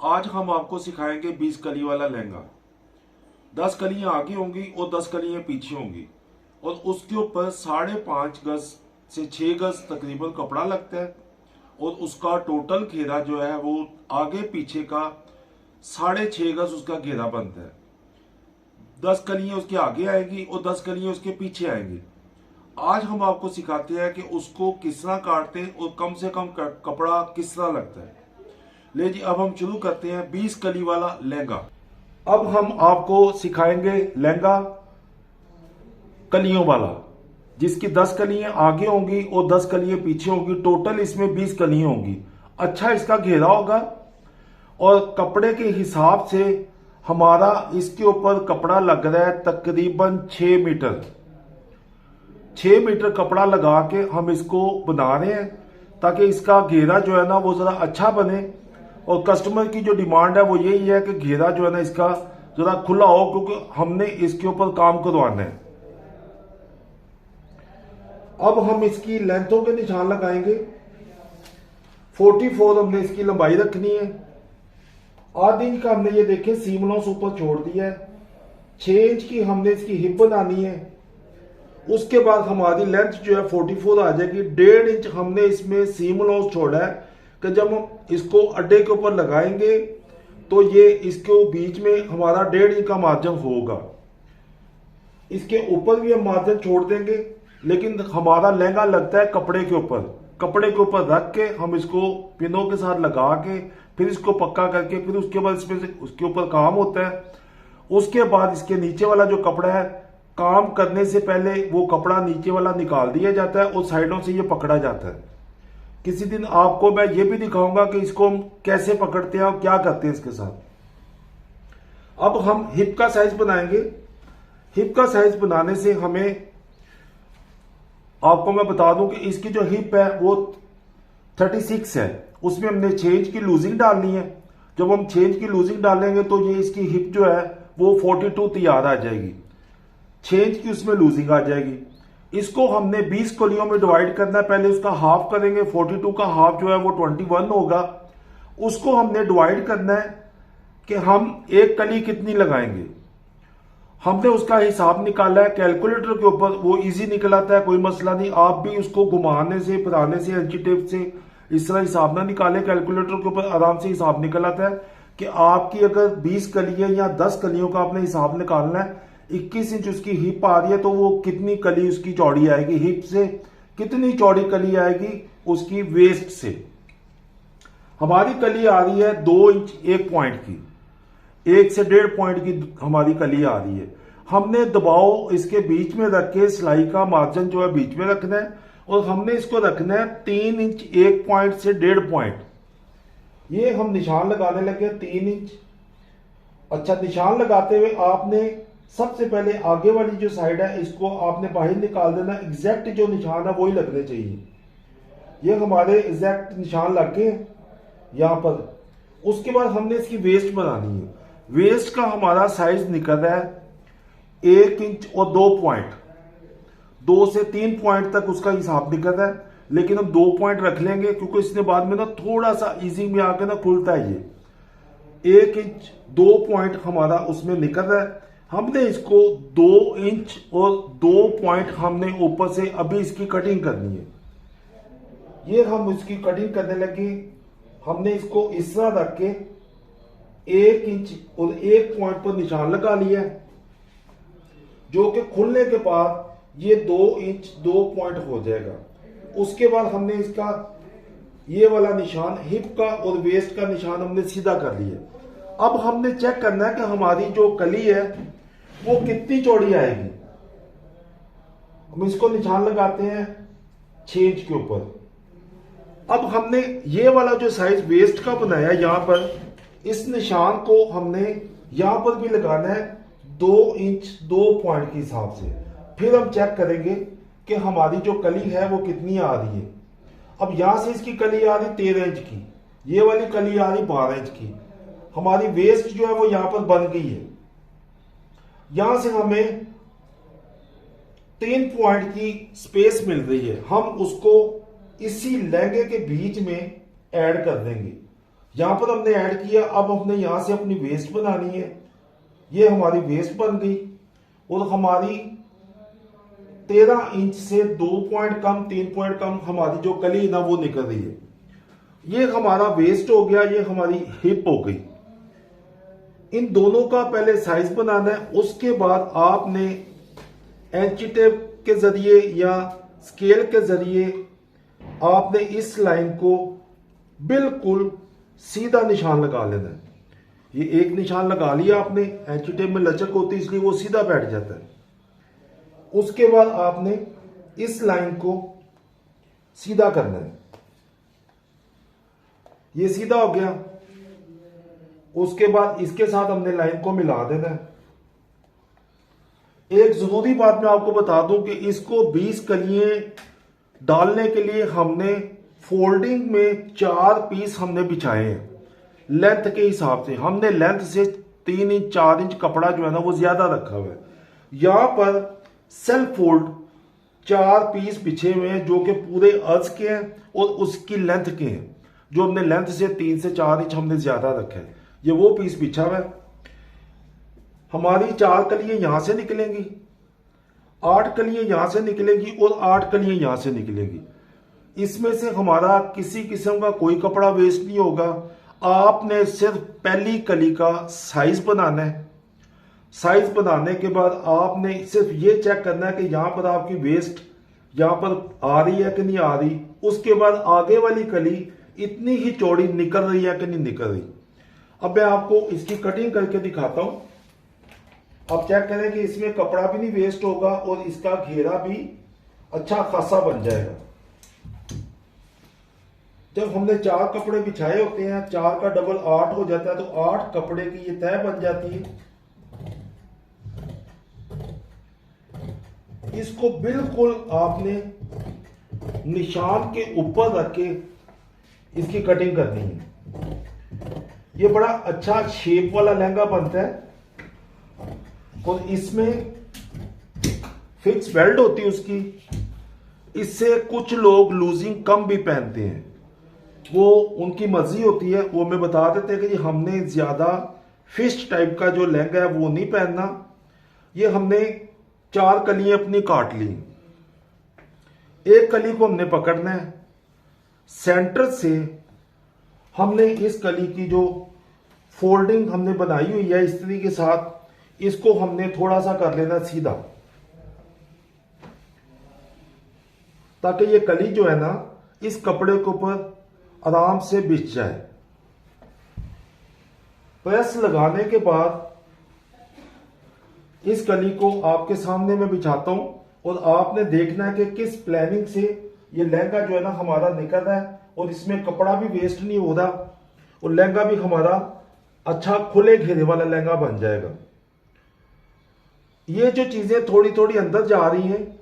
आज हम आपको सिखाएंगे 20 कली वाला लहंगा। 10 कलियां आगे होंगी और 10 कलियां पीछे होंगी और उसके ऊपर 5.5 गज से 6 गज तकरीबन कपड़ा लगता है और उसका टोटल घेरा जो है वो आगे पीछे का 6.5 गज उसका घेरा बनता है। 10 कलियां उसके आगे आएगी और 10 कलियां उसके पीछे आएंगी। आज हम आपको सिखाते हैं कि उसको किस तरह काटते हैं और कम से कम कपड़ा किस तरह लगता है। ले जी, अब हम शुरू करते हैं 20 कली वाला लहंगा। अब हम आपको सिखाएंगे लहंगा कलियों वाला, जिसकी 10 कलियां आगे होंगी और 10 कलियां पीछे होंगी। टोटल इसमें 20 कलियां होंगी। अच्छा इसका घेरा होगा और कपड़े के हिसाब से हमारा इसके ऊपर कपड़ा लग रहा है तकरीबन 6 मीटर। 6 मीटर कपड़ा लगा के हम इसको बना रहे हैं ताकि इसका घेरा जो है ना वो जरा अच्छा बने। और कस्टमर की जो डिमांड है वो यही है कि घेरा जो है ना इसका जरा खुला हो, क्योंकि हमने इसके ऊपर काम करवाना है। अब हम इसकी लेंथों के निशान लगाएंगे। 44 हमने इसकी लंबाई रखनी है। आधे इंच का हमने ये देखें सीम लॉस ऊपर छोड़ दिया है। 6 इंच की हमने इसकी हिप बनानी है। उसके बाद हमारी लेंथ जो है 44 आ जाएगी। 1.5 इंच हमने इसमें सीम लॉस छोड़ा है कि जब हम इसको अड्डे के ऊपर लगाएंगे तो ये इसके बीच में हमारा 1.5 इंच का मार्जिन होगा। इसके ऊपर भी हम मार्जिन छोड़ देंगे, लेकिन हमारा लहंगा लगता है कपड़े के ऊपर। कपड़े के ऊपर रख के हम इसको पिनों के साथ लगा के फिर इसको पक्का करके फिर उसके बाद इसमें से उसके ऊपर काम होता है। उसके बाद इसके नीचे वाला जो कपड़ा है, काम करने से पहले वो कपड़ा नीचे वाला निकाल दिया जाता है और साइडों से ये पकड़ा जाता है। किसी दिन आपको मैं ये भी दिखाऊंगा कि इसको हम कैसे पकड़ते हैं और क्या करते हैं इसके साथ। अब हम हिप का साइज बनाएंगे। हिप का साइज बनाने से हमें आपको मैं बता दूं कि इसकी जो हिप है वो 36 है। उसमें हमने 6 इंच की लूजिंग डालनी है। जब हम 6 इंच की लूजिंग डालेंगे तो ये इसकी हिप जो है वो 42 तैयार आ जाएगी। 6 इंच की उसमें लूजिंग आ जाएगी। इसको हमने 20 कलियों में डिवाइड करना है। पहले उसका हाफ करेंगे। 42 का हाफ जो है वो 21 होगा। उसको हमने डिवाइड करना है कि हम एक कली कितनी लगाएंगे। हमने उसका हिसाब निकाला है कैलकुलेटर के ऊपर। वो इजी निकल आता है, कोई मसला नहीं। आप भी उसको घुमाने से फिराने से इंची टेप से इस तरह हिसाब ना निकाले, कैलकुलेटर के ऊपर आराम से हिसाब निकल आता है कि आपकी अगर 20 कलियां या 10 कलियों का आपने हिसाब निकालना है। 21 इंच उसकी हिप आ रही है तो वो कितनी कली उसकी चौड़ी आएगी हिप से, कितनी चौड़ी कली आएगी उसकी वेस्ट से। हमारी कली आ रही है 2 इंच 1 पॉइंट की, 1 से 1.5 पॉइंट की हमारी कली आ रही है। हमने दबाव इसके बीच में रख के सिलाई का मार्जिन जो है बीच में रखना है और हमने इसको रखना है 3 इंच 1 पॉइंट से 1.5 पॉइंट। ये हम निशान लगाने लगे 3 इंच। अच्छा, निशान लगाते हुए आपने सबसे पहले आगे वाली जो साइड है इसको आपने बाहर निकाल देना। एग्जैक्ट जो निशान है वही लगने चाहिए। ये हमारे एग्जैक्ट निशान लग गए यहां पर। उसके बाद हमने इसकी वेस्ट बनानी है। वेस्ट का हमारा साइज निकल रहा है 1 इंच और 2 पॉइंट। 2 से 3 पॉइंट तक उसका हिसाब निकल रहा है, लेकिन हम 2 पॉइंट रख लेंगे क्योंकि इसने बाद में ना थोड़ा सा इजी में आके ना खुलता है। ये 1 इंच 2 पॉइंट हमारा उसमें निकल रहा है। हमने इसको 2 इंच और 2 पॉइंट हमने ऊपर से अभी इसकी कटिंग करनी है। ये हम इसकी कटिंग करने लगे। हमने इसको इस तरह रख के 1 इंच और 1 पॉइंट पर निशान लगा लिया है, जो कि खुलने के बाद ये 2 इंच 2 पॉइंट हो जाएगा। उसके बाद हमने इसका ये वाला निशान हिप का और वेस्ट का निशान हमने सीधा कर लिया। अब हमने चेक करना है कि हमारी जो कली है वो कितनी चौड़ी आएगी। हम इसको निशान लगाते हैं 6 इंच के ऊपर। अब हमने ये वाला जो साइज वेस्ट का बनाया यहां पर, इस निशान को हमने यहां पर भी लगाना है 2 इंच 2 पॉइंट के हिसाब से। फिर हम चेक करेंगे कि हमारी जो कली है वो कितनी आ रही है। अब यहां से इसकी कली आ रही 13 इंच की, ये वाली कली आ रही 12 इंच की। हमारी वेस्ट जो है वो यहां पर बन गई है। यहां से हमें 3 पॉइंट की स्पेस मिल रही है। हम उसको इसी लहंगे के बीच में ऐड कर देंगे। यहां पर हमने ऐड किया। अब हमने यहां से अपनी वेस्ट बनानी है। ये हमारी वेस्ट बन गई और हमारी 13 इंच से 2 पॉइंट कम 3 पॉइंट कम हमारी जो कली ना वो निकल रही है। ये हमारा वेस्ट हो गया, ये हमारी हिप हो गई। इन दोनों का पहले साइज बनाना है, उसके बाद आपने एंची टेप के जरिए या स्केल के जरिए आपने इस लाइन को बिल्कुल सीधा निशान लगा लेना है। ये एक निशान लगा लिया आपने, एंची टेप में लचक होती है इसलिए वो सीधा बैठ जाता है। उसके बाद आपने इस लाइन को सीधा करना है। ये सीधा हो गया। उसके बाद इसके साथ हमने लाइन को मिला देना है। एक जरूरी बात मैं आपको बता दूं कि इसको 20 कलियां डालने के लिए हमने फोल्डिंग में 4 पीस हमने बिछाए हैं लेंथ के हिसाब से। हमने लेंथ से 3 इंच 4 इंच कपड़ा जो है ना वो ज्यादा रखा हुआ है। यहां पर सेल्फ फोल्ड 4 पीस बिछे हुए हैं जो कि पूरे अर्ज के हैं और उसकी लेंथ के हैं। जो हमने लेंथ से 3 से 4 इंच हमने ज्यादा रखा है, ये वो पीस बिछा हुआ है। हमारी 4 कलियां यहां से निकलेंगी, 8 कलियां यहां से निकलेंगी और 8 कलियां यहां से निकलेंगी। इसमें से हमारा किसी किस्म का कोई कपड़ा वेस्ट नहीं होगा। आपने सिर्फ पहली कली का साइज बनाना है। साइज बनाने के बाद आपने सिर्फ ये चेक करना है कि यहां पर आपकी वेस्ट यहां पर आ रही है कि नहीं आ रही। उसके बाद आगे वाली कली इतनी ही चौड़ी निकल रही है कि नहीं निकल रही। अब मैं आपको इसकी कटिंग करके दिखाता हूं। अब चेक करें कि इसमें कपड़ा भी नहीं वेस्ट होगा और इसका घेरा भी अच्छा खासा बन जाएगा। जब हमने 4 कपड़े बिछाए होते हैं, 4 का डबल 8 हो जाता है, तो 8 कपड़े की ये तय बन जाती है। इसको बिल्कुल आपने निशान के ऊपर रख के इसकी कटिंग करनी है। ये बड़ा अच्छा शेप वाला लहंगा बनता है और इसमें फिक्स बेल्ट होती है उसकी। इससे कुछ लोग लूजिंग कम भी पहनते हैं, वो उनकी मर्जी होती है। वो हमें बता देते हैं कि जी हमने ज्यादा फिस्ट टाइप का जो लहंगा है वो नहीं पहनना। ये हमने 4 कलियां अपनी काट ली। एक कली को हमने पकड़ना है, सेंटर से हमने इस कली की जो फोल्डिंग हमने बनाई हुई है इस्त्री के साथ, इसको हमने थोड़ा सा कर लेना सीधा, ताकि ये कली जो है ना इस कपड़े के ऊपर आराम से बिछ जाए। प्रेस लगाने के बाद इस कली को आपके सामने मैं बिछाता हूं और आपने देखना है कि किस प्लानिंग से ये लहंगा जो है ना हमारा निकल रहा है और इसमें कपड़ा भी वेस्ट नहीं हो रहा और लहंगा भी हमारा अच्छा खुले घेरे वाला लहंगा बन जाएगा। ये जो चीजें थोड़ी थोड़ी अंदर जा रही हैं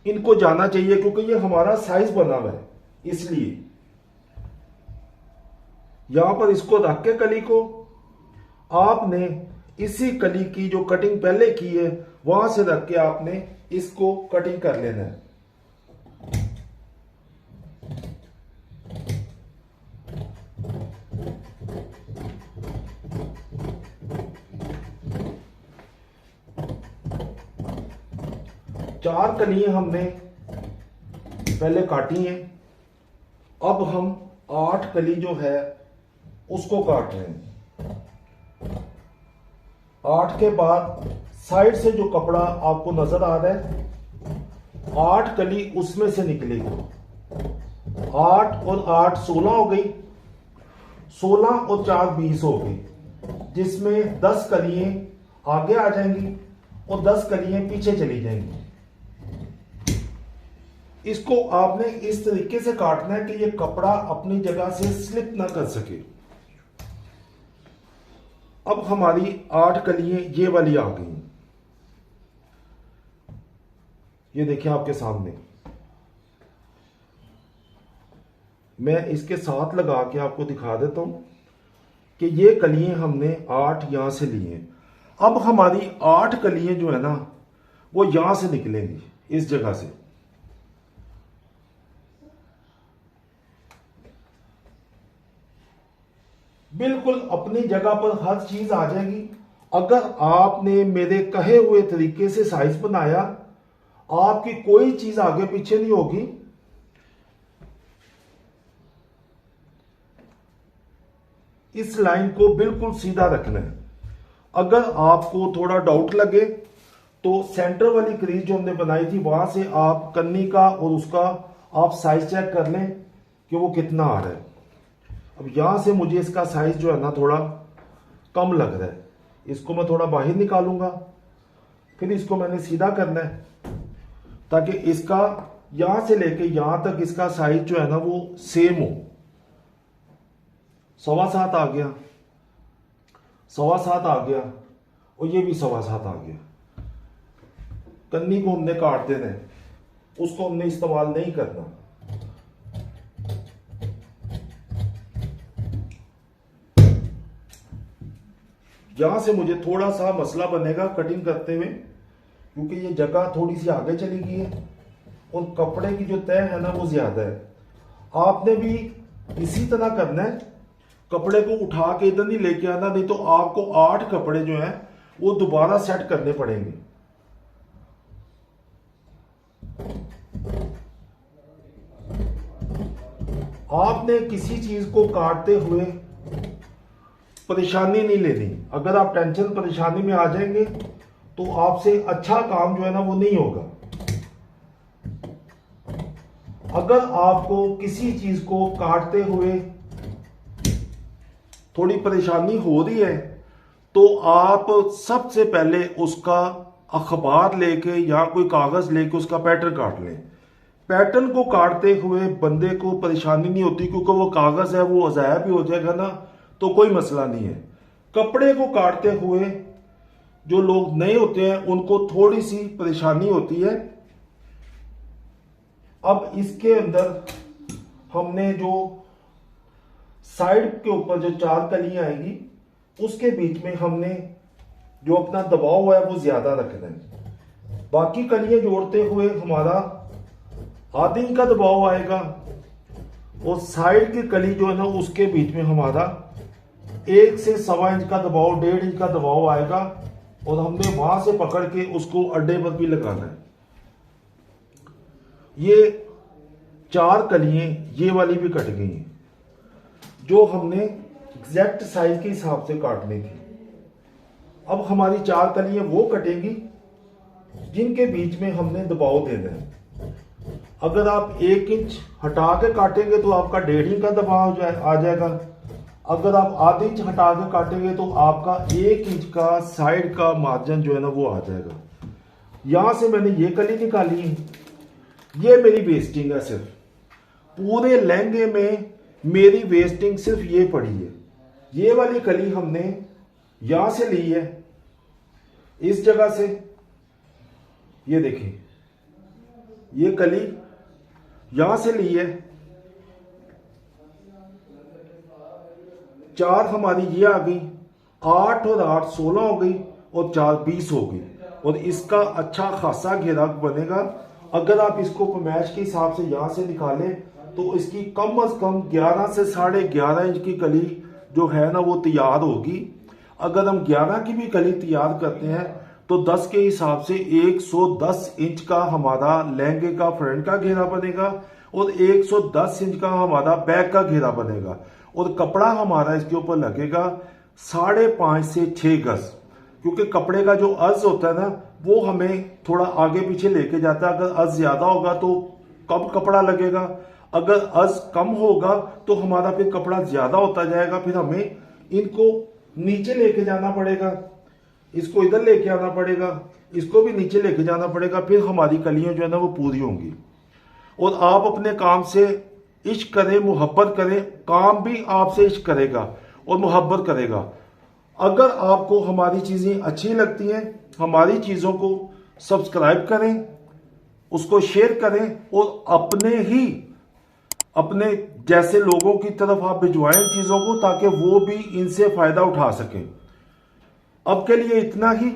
इनको जाना चाहिए क्योंकि ये हमारा साइज बना हुआ है। इसलिए यहां पर इसको रख के कली को आपने इसी कली की जो कटिंग पहले की है वहां से रख के आपने इसको कटिंग कर लेना है। चार कलियां हमने पहले काटी हैं। अब हम 8 कली जो है उसको काट रहे हैं। 8 के बाद साइड से जो कपड़ा आपको नजर आ रहा है 8 कली उसमें से निकलेगी। 8 और 8 16 हो गई, 16 और 4 20 हो गई, जिसमें 10 कलियां आगे आ जाएंगी और 10 कलियां पीछे चली जाएंगी। इसको आपने इस तरीके से काटना है कि ये कपड़ा अपनी जगह से स्लिप ना कर सके। अब हमारी 8 कलियां ये वाली आ गई। ये देखिए आपके सामने, मैं इसके साथ लगा के आपको दिखा देता हूं कि ये कलियां हमने 8 यहां से ली हैं। अब हमारी 8 कलियां जो है ना वो यहां से निकलेंगी इस जगह से। बिल्कुल अपनी जगह पर हर चीज आ जाएगी। अगर आपने मेरे कहे हुए तरीके से साइज बनाया, आपकी कोई चीज आगे पीछे नहीं होगी। इस लाइन को बिल्कुल सीधा रखना है। अगर आपको थोड़ा डाउट लगे तो सेंटर वाली क्रीज जो हमने बनाई थी वहां से आप कन्नी का और उसका आप साइज चेक कर लें कि वो कितना आ रहा है। अब यहां से मुझे इसका साइज जो है ना थोड़ा कम लग रहा है, इसको मैं थोड़ा बाहर निकालूंगा, फिर इसको मैंने सीधा करना है ताकि इसका यहां से लेके यहां तक इसका साइज जो है ना वो सेम हो। 7.25 आ गया, 7.25 आ गया और ये भी 7.25 आ गया। कन्नी को हमने काट देना है, उसको हमने इस्तेमाल नहीं करना। यहां से मुझे थोड़ा सा मसला बनेगा कटिंग करते हुए, क्योंकि ये जगह थोड़ी सी आगे चली गई है और कपड़े की जो तय है ना वो ज्यादा है। आपने भी इसी तरह करना है, कपड़े को उठा के इधर नहीं लेके आना, नहीं तो आपको 8 कपड़े जो हैं वो दोबारा सेट करने पड़ेंगे। आपने किसी चीज को काटते हुए परेशानी नहीं लेनी। अगर आप टेंशन परेशानी में आ जाएंगे तो आपसे अच्छा काम जो है ना वो नहीं होगा। अगर आपको किसी चीज को काटते हुए थोड़ी परेशानी हो रही है तो आप सबसे पहले उसका अखबार लेके या कोई कागज लेके उसका पैटर्न काट लें। पैटर्न को काटते हुए बंदे को परेशानी नहीं होती, क्योंकि वो कागज है वो ज़ाया भी हो जाएगा ना तो कोई मसला नहीं है। कपड़े को काटते हुए जो लोग नए होते हैं उनको थोड़ी सी परेशानी होती है। अब इसके अंदर हमने जो साइड के ऊपर जो 4 कलियां आएंगी उसके बीच में हमने जो अपना दबाव है वो ज्यादा रखना है। बाकी कलियां जोड़ते हुए हमारा आधी इंच का दबाव आएगा और साइड की कली जो है ना उसके बीच में हमारा 1 से 1.25 इंच का दबाव, 1.5 इंच का दबाव आएगा और हमने वहां से पकड़ के उसको अड्डे पर भी लगाना है। ये 4 कलियां ये वाली भी कट गई हैं जो हमने एग्जैक्ट साइज के हिसाब से काटनी थी। अब हमारी 4 कलियां वो कटेंगी जिनके बीच में हमने दबाव देना है। अगर आप 1 इंच हटा के काटेंगे तो आपका 1.5 इंच का दबाव आ जाएगा। अगर आप आधे इंच हटा के काटेंगे तो आपका 1 इंच का साइड का मार्जिन जो है ना वो आ जाएगा। यहां से मैंने ये कली निकाली है, ये मेरी वेस्टिंग है। सिर्फ पूरे लहंगे में मेरी वेस्टिंग सिर्फ ये पड़ी है। ये वाली कली हमने यहां से ली है, इस जगह से। ये देखिए ये कली यहां से ली है। 4 हमारी ये आ गई, 8 और 8 16 हो गई और 4 20 हो गई और इसका अच्छा खासा घेरा बनेगा। अगर आप इसको पैमाइश के हिसाब से यहां से निकालें तो इसकी कम अज कम 11 से 11.5 इंच की कली जो है ना वो तैयार होगी। अगर हम 11 की भी कली तैयार करते हैं तो 10 के हिसाब से 110 इंच का हमारा लहंगे का फ्रंट का घेरा बनेगा और 110 इंच का हमारा बैक का घेरा बनेगा और कपड़ा हमारा इसके ऊपर लगेगा 5.5 से 6 गज, क्योंकि कपड़े का जो अज होता है ना वो हमें थोड़ा आगे पीछे लेके जाता है। अगर अज ज्यादा होगा तो कम कपड़ा लगेगा, अगर अज कम होगा तो हमारा फिर कपड़ा ज्यादा होता जाएगा। फिर हमें इनको नीचे लेके जाना पड़ेगा, इसको इधर लेके आना पड़ेगा, इसको भी नीचे लेके जाना पड़ेगा। फिर हमारी कलियां जो है ना वो पूरी होंगी। और आप अपने काम से इश्क करें, मोहब्बत करें, काम भी आपसे इश्क करेगा और मोहब्बत करेगा। अगर आपको हमारी चीजें अच्छी लगती हैं, हमारी चीजों को सब्सक्राइब करें, उसको शेयर करें और अपने जैसे लोगों की तरफ आप भिजवाएं चीजों को, ताकि वो भी इनसे फायदा उठा सकें। अब के लिए इतना ही।